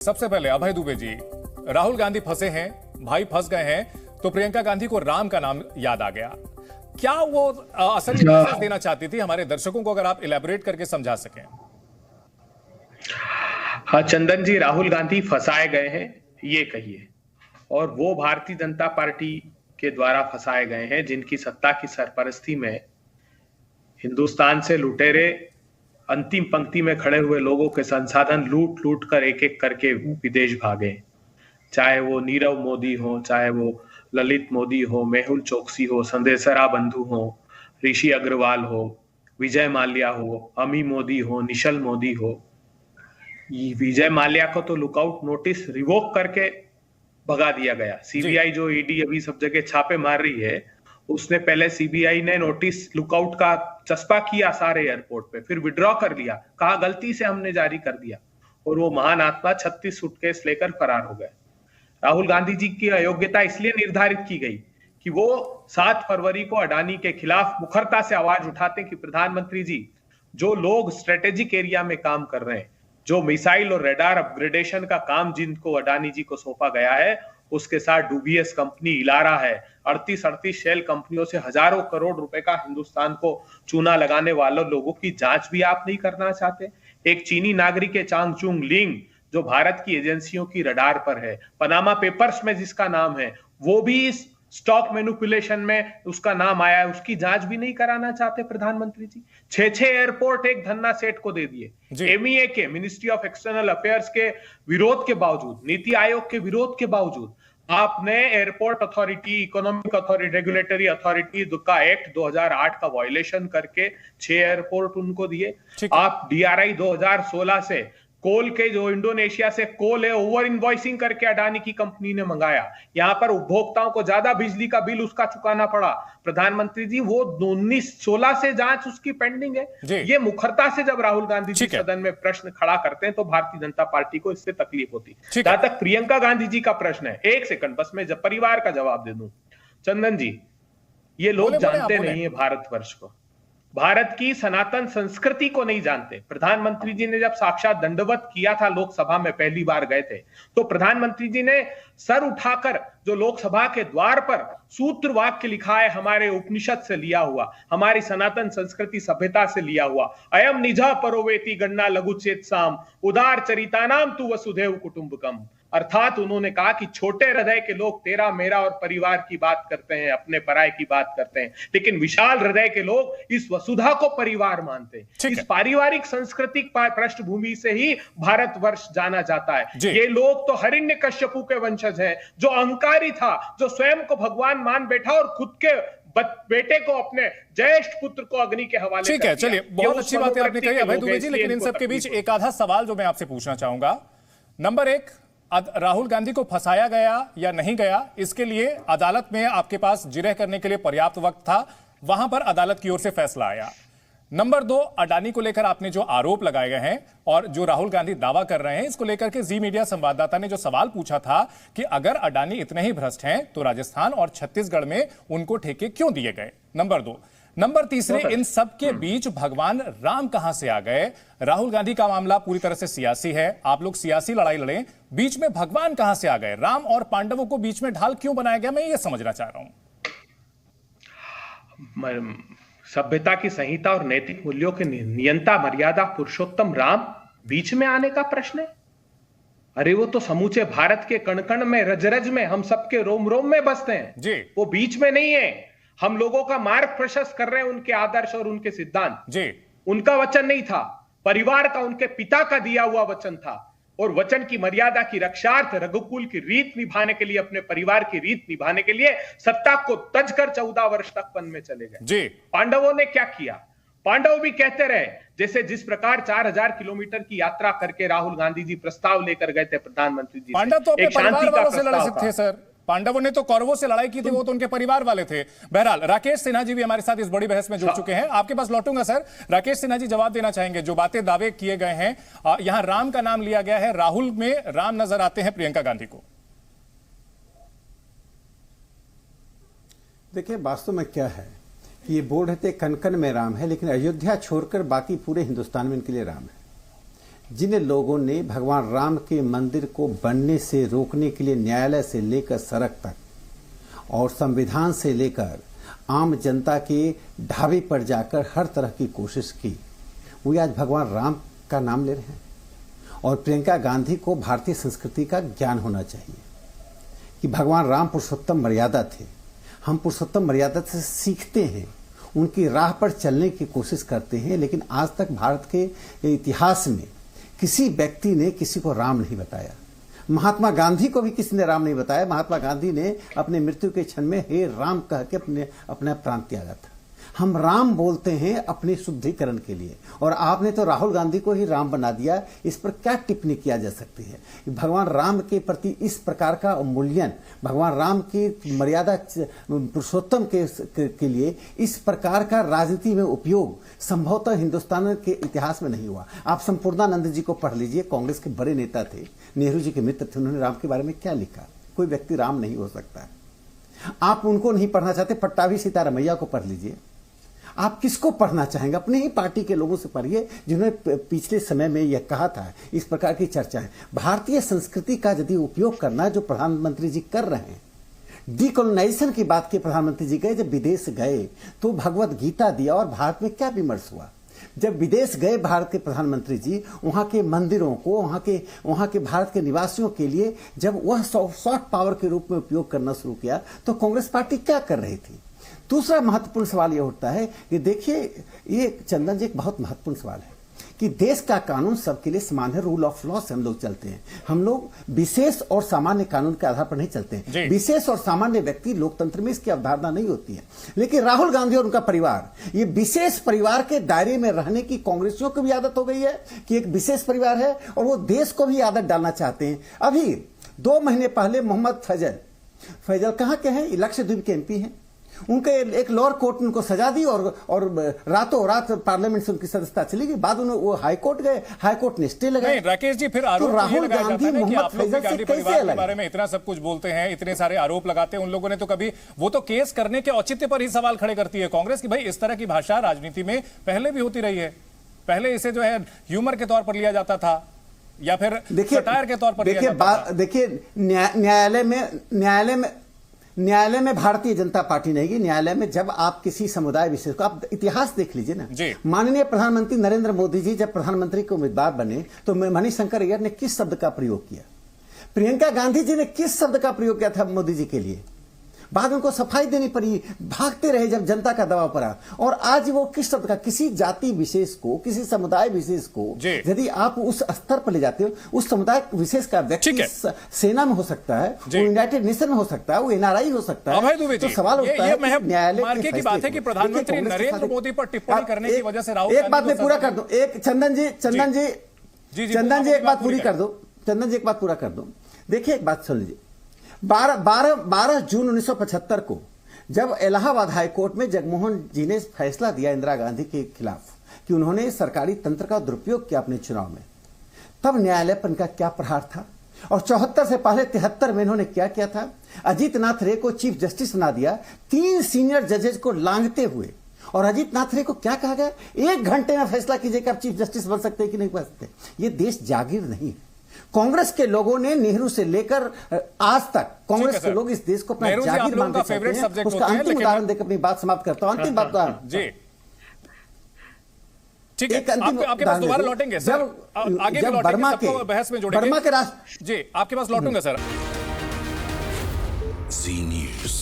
सबसे पहले अभय दुबे जी, राहुल गांधी फंसे हैं, भाई फंस गए हैं, तो प्रियंका गांधी को राम का नाम याद आ गया। क्या वो असली मैसेज देना चाहती थी हमारे दर्शकों को, अगर आप इलेबोरेट करके समझा सकें। हाँ चंदन जी, राहुल गांधी फंसाए गए हैं ये कहिए, और वो भारतीय जनता पार्टी के द्वारा फंसाए गए हैं जिनकी सत्ता की सरपरस्ती में हिंदुस्तान से लुटेरे अंतिम पंक्ति में खड़े हुए लोगों के संसाधन लूट लूट कर एक एक करके विदेश भागे। चाहे वो नीरव मोदी हो, चाहे वो ललित मोदी हो, मेहुल चोकसी हो, संदेशरा बंधु हो, ऋषि अग्रवाल हो, विजय माल्या हो, अमी मोदी हो, निशल मोदी हो। विजय माल्या को तो लुकआउट नोटिस रिवोक करके भगा दिया गया। सीबीआई जो ईडी अभी सब जगह छापे मार रही है, उसने पहले सीबीआई ने नोटिस लुकआउट का चस्पा किया सारे एयरपोर्ट पे, फिर विड्रॉ कर लिया, कहा गलती से हमने जारी कर दिया, और वो महान आत्मा 36 सूटकेस लेकर फरार हो गए। राहुल गांधी जी की अयोग्यता इसलिए निर्धारित की गई कि वो 7 फरवरी को अडानी के खिलाफ मुखरता से आवाज उठाते कि प्रधानमंत्री जी, जो लोग स्ट्रेटेजिक एरिया में काम कर रहे हैं, जो मिसाइल और रेडार अपग्रेडेशन का काम जिनको अडानी जी को सौंपा गया है, उसके साथ डूबीएस कंपनी इलारा है, 38 शेल कंपनियों से हजारों करोड़ रुपए का हिंदुस्तान को चूना लगाने वाले लोगों की जांच भी आप नहीं करना चाहते। एक चीनी नागरिक है चांगचुंग लिंग, जो भारत की एजेंसियों की रडार पर है, पनामा पेपर्स में जिसका नाम है, वो भी इस स्टॉक मैनिपुलेशन में उसका नाम आया है, उसकी जांच भी नहीं कराना चाहते प्रधानमंत्री जी। 6 एयरपोर्ट एक धन्ना सेठ को दे दिए। एमईए के, मिनिस्ट्री ऑफ एक्सटर्नल अफेयर्स के विरोध के बावजूद, नीति आयोग के विरोध के बावजूद आपने airport authority, economic authority, regulatory authority का एक्ट 2008 का वायलेशन करके 6 एयरपोर्ट उनको दिए। आप डीआरआई 2016 से कोल के, जो इंडोनेशिया से कोल है, ओवर इनवॉइसिंग करके अडानी की कंपनी ने मंगाया। यहां पर उपभोक्ताओं को ज्यादा बिजली का बिल उसका चुकाना पड़ा। प्रधानमंत्री जी, वो 1916 से जांच उसकी पेंडिंग है। ये मुखरता से जब राहुल गांधी जी सदन में प्रश्न खड़ा करते हैं तो भारतीय जनता पार्टी को इससे तकलीफ होती है। जहां तक प्रियंका गांधी जी का प्रश्न है, 1 सेकंड बस मैं जब परिवार का जवाब दे दूं। चंदन जी, ये लोग जानते नहीं है भारतवर्ष को, भारत की सनातन संस्कृति को नहीं जानते। प्रधानमंत्री जी ने जब साक्षात दंडवत किया था, लोकसभा में पहली बार गए थे, तो प्रधानमंत्री जी ने सर उठाकर जो लोकसभा के द्वार पर सूत्र वाक्य लिखा है, हमारे उपनिषद से लिया हुआ, हमारी सनातन संस्कृति सभ्यता से लिया हुआ, अयम निजा परोवेति गन्ना लघु चेत साम उदार चरितानाम तु वसुधैव कुटुंबकम। अर्थात उन्होंने कहा कि छोटे हृदय के लोग तेरा मेरा और परिवार की बात करते हैं, अपने पराये की बात करते हैं, लेकिन विशाल हृदय के लोग इस वसुधा को परिवार मानते हैं। इस पारिवारिक सांस्कृतिक पृष्ठभूमि से ही भारतवर्ष जाना जाता है। ये लोग तो हिरण्यकश्यपु के वंशज हैं, जो अहंकारी था, जो स्वयं को भगवान मान बैठा और खुद के बेटे को, अपने ज्येष्ठ पुत्र को अग्नि के हवाले। ठीक है, चलिए, बहुत अच्छी बात आपने कही अभय दुबे जी, लेकिन इन सबके बीच एक आधा सवाल जो मैं आपसे पूछना चाहूंगा। नंबर 1, राहुल गांधी को फंसाया गया या नहीं गया, इसके लिए अदालत में आपके पास जिरह करने के लिए पर्याप्त वक्त था, वहां पर अदालत की ओर से फैसला आया। नंबर 2, अडानी को लेकर आपने जो आरोप लगाए गए हैं और जो राहुल गांधी दावा कर रहे हैं, इसको लेकर के जी मीडिया संवाददाता ने जो सवाल पूछा था कि अगर अडानी इतने ही भ्रष्ट हैं तो राजस्थान और छत्तीसगढ़ में उनको ठेके क्यों दिए गए। नंबर 2, नंबर तीसरे, इन सब के बीच भगवान राम कहां से आ गए। राहुल गांधी का मामला पूरी तरह से सियासी है, आप लोग सियासी लड़ाई लड़ें, बीच में भगवान कहां से आ गए, राम और पांडवों को बीच में ढाल क्यों बनाया गया, मैं ये समझना चाह रहा हूं। सभ्यता की संहिता और नैतिक मूल्यों के नियंता मर्यादा पुरुषोत्तम राम बीच में आने का प्रश्न है? अरे वो तो समूचे भारत के कण कण में, रज रज में, हम सबके रोम रोम में बसते हैं जी। वो बीच में नहीं है। हम लोगों का मार्ग प्रशस्त कर रहे हैं, उनके आदर्श और उनके सिद्धांत जी। उनका वचन नहीं था, परिवार का, उनके पिता का दिया हुआ वचन था, और वचन की मर्यादा की रक्षार्थ, रघुकुल की रीत निभाने के लिए, अपने परिवार की रीत निभाने के लिए सत्ता को तज कर 14 वर्ष तक वन में चले गए जी। पांडवों ने क्या किया? पांडव भी कहते रहे, जैसे जिस प्रकार 4000 किलोमीटर की यात्रा करके राहुल गांधी जी प्रस्ताव लेकर गए थे प्रधानमंत्री जी, पांडव तो अपने परिवार वालों से लड़ सकते थे सर। पांडवों ने तो कौरवों से लड़ाई की थी, वो तो उनके परिवार वाले थे। बहरहाल राकेश सिन्हा जी भी हमारे साथ इस बड़ी बहस में जुड़ चुके हैं, आपके पास लौटूंगा सर। राकेश सिन्हा जी जवाब देना चाहेंगे, जो बातें दावे किए गए हैं, यहां राम का नाम लिया गया है, राहुल में राम नजर आते हैं प्रियंका गांधी को। देखिए, वास्तव में क्या है कि ये बोल रहे थे कनकन में राम है, लेकिन अयोध्या छोड़कर बाकी पूरे हिंदुस्तान में इनके लिए राम है। जिन लोगों ने भगवान राम के मंदिर को बनने से रोकने के लिए न्यायालय से लेकर सड़क तक और संविधान से लेकर आम जनता के ढाबे पर जाकर हर तरह की कोशिश की, वो आज भगवान राम का नाम ले रहे हैं। और प्रियंका गांधी को भारतीय संस्कृति का ज्ञान होना चाहिए कि भगवान राम पुरुषोत्तम मर्यादा थे। हम पुरुषोत्तम मर्यादा से सीखते हैं, उनकी राह पर चलने की कोशिश करते हैं, लेकिन आज तक भारत के इतिहास में किसी व्यक्ति ने किसी को राम नहीं बताया। महात्मा गांधी को भी किसी ने राम नहीं बताया। महात्मा गांधी ने अपने मृत्यु के क्षण में हे राम कह के अपना प्राण त्यागा था। हम राम बोलते हैं अपने शुद्धिकरण के लिए, और आपने तो राहुल गांधी को ही राम बना दिया। इस पर क्या टिप्पणी किया जा सकती है? भगवान राम के प्रति इस प्रकार का अवमूल्यन, भगवान राम की मर्यादा पुरुषोत्तम के लिए इस प्रकार का राजनीति में उपयोग संभवतः हिंदुस्तान के इतिहास में नहीं हुआ। आप संपूर्णानंद जी को पढ़ लीजिए, कांग्रेस के बड़े नेता थे, नेहरू जी के मित्र थे। उन्होंने राम के बारे में क्या लिखा? कोई व्यक्ति राम नहीं हो सकता है। आप उनको नहीं पढ़ना चाहते, पट्टाभी सीतारमैया को पढ़ लीजिए। आप किसको पढ़ना चाहेंगे? अपने ही पार्टी के लोगों से पढ़िए जिन्होंने पिछले समय में यह कहा था। इस प्रकार की चर्चा है। भारतीय संस्कृति का यदि उपयोग करना जो प्रधानमंत्री जी कर रहे हैं, डीकोलोनाइजेशन की बात की प्रधानमंत्री जी गए, जब विदेश गए तो भगवत गीता दिया और भारत में क्या विमर्श हुआ? जब विदेश गए भारत के प्रधानमंत्री जी, वहां के मंदिरों को, वहां के भारत के निवासियों के लिए जब वह सॉफ्ट पावर के रूप में उपयोग करना शुरू किया, तो कांग्रेस पार्टी क्या कर रही थी? दूसरा महत्वपूर्ण सवाल यह उठता है कि देखिए, ये चंदन जी एक बहुत महत्वपूर्ण सवाल है कि देश का कानून सबके लिए समान है। रूल ऑफ लॉ से हम लोग चलते हैं। हम लोग विशेष और सामान्य कानून के आधार पर नहीं चलते हैं। विशेष और सामान्य व्यक्ति लोकतंत्र में इसकी अवधारणा नहीं होती है। लेकिन राहुल गांधी और उनका परिवार, ये विशेष परिवार के दायरे में रहने की कांग्रेसियों को भी आदत हो गई है कि एक विशेष परिवार है, और वो देश को भी आदत डालना चाहते हैं। अभी 2 महीने पहले मोहम्मद फैजल कहां के हैं? लक्षद्वीप के एमपी हैं। उनके एक लोअर कोर्ट ने उनको सजा दी और रातों रात पार्लियामेंट से उनकी सदस्यता चली गई। बाद उन्होंने वो हाईकोर्ट गए, हाईकोर्ट ने स्टे लगाया। राकेश जी, फिर आरोप तो राहुल गांधी मोहम्मद फैजल से कैसे अलग? के बारे में इतना सब कुछ बोलते हैं, इतने सारे आरोप लगाते हैं। उन लोगों ने तो कभी, वो तो केस करने के औचित्य पर ही सवाल खड़े करती है कांग्रेस की भाई इस तरह की भाषा राजनीति में पहले भी होती रही है। पहले इसे जो है ह्यूमर के तौर पर लिया जाता था या फिर सटायर के तौर पर लिया जाता था। देखिए, न्यायालय में भारतीय जनता पार्टी नहीं गई। न्यायालय में जब आप किसी समुदाय विशेष को, आप इतिहास देख लीजिए ना। माननीय प्रधानमंत्री नरेंद्र मोदी जी जब प्रधानमंत्री के उम्मीदवार बने तो मणिशंकर अय्यर ने किस शब्द का प्रयोग किया? प्रियंका गांधी जी ने किस शब्द का प्रयोग किया था मोदी जी के लिए? बाद उनको सफाई देनी पड़ी, भागते रहे जब जनता का दबाव पड़ा। और आज वो किस शब्द का, किसी जाति विशेष को, किसी समुदाय विशेष को यदि आप उस स्तर पर ले जाते हो, उस समुदाय विशेष का व्यक्ति सेना में हो सकता है, वो यूनाइटेड नेशन में हो सकता है, वो एनआरआई हो सकता है। तो सवाल उठता है न्यायालय की बात है कि प्रधानमंत्री नरेंद्र मोदी पर टिप्पणी करने की वजह से राहुल, एक बात मैं पूरा कर दूं, एक चंदन जी एक बात पूरी कर दो। चंदन जी एक बात पूरा कर दो। देखिए, एक बात सुन लीजिए। 12 जून 1975 को जब इलाहाबाद हाईकोर्ट में जगमोहन जी ने फैसला दिया इंदिरा गांधी के खिलाफ कि उन्होंने सरकारी तंत्र का दुरुपयोग किया अपने चुनाव में, तब न्यायालय पर इनका क्या प्रहार था? और 74 से पहले 73 में इन्होंने क्या किया था? अजीत नाथ रे को चीफ जस्टिस बना दिया, 3 सीनियर जजेस को लांघते हुए। और अजीत नाथ रे को क्या कहा गया? 1 घंटे में फैसला कीजिए कि आप चीफ जस्टिस बन सकते हैं कि नहीं बन सकते। ये देश जागीर नहीं है। कांग्रेस के लोगों ने नेहरू से लेकर आज तक कांग्रेस के लोग इस देश को अपना जागीर मानते चलते हैं। उसका अंतिम उदाहरण देकर अपनी बात समाप्त करता हूं। अंतिम बात जी, ठीक है, आपके पास दोबारा लौटेंगे सर, आगे भी लौटेंगे, सबको बहस में जोड़ेंगे। बर्मा के राष्ट्र जी, आपके पास लौटूंगा सर। जी न्यूज़।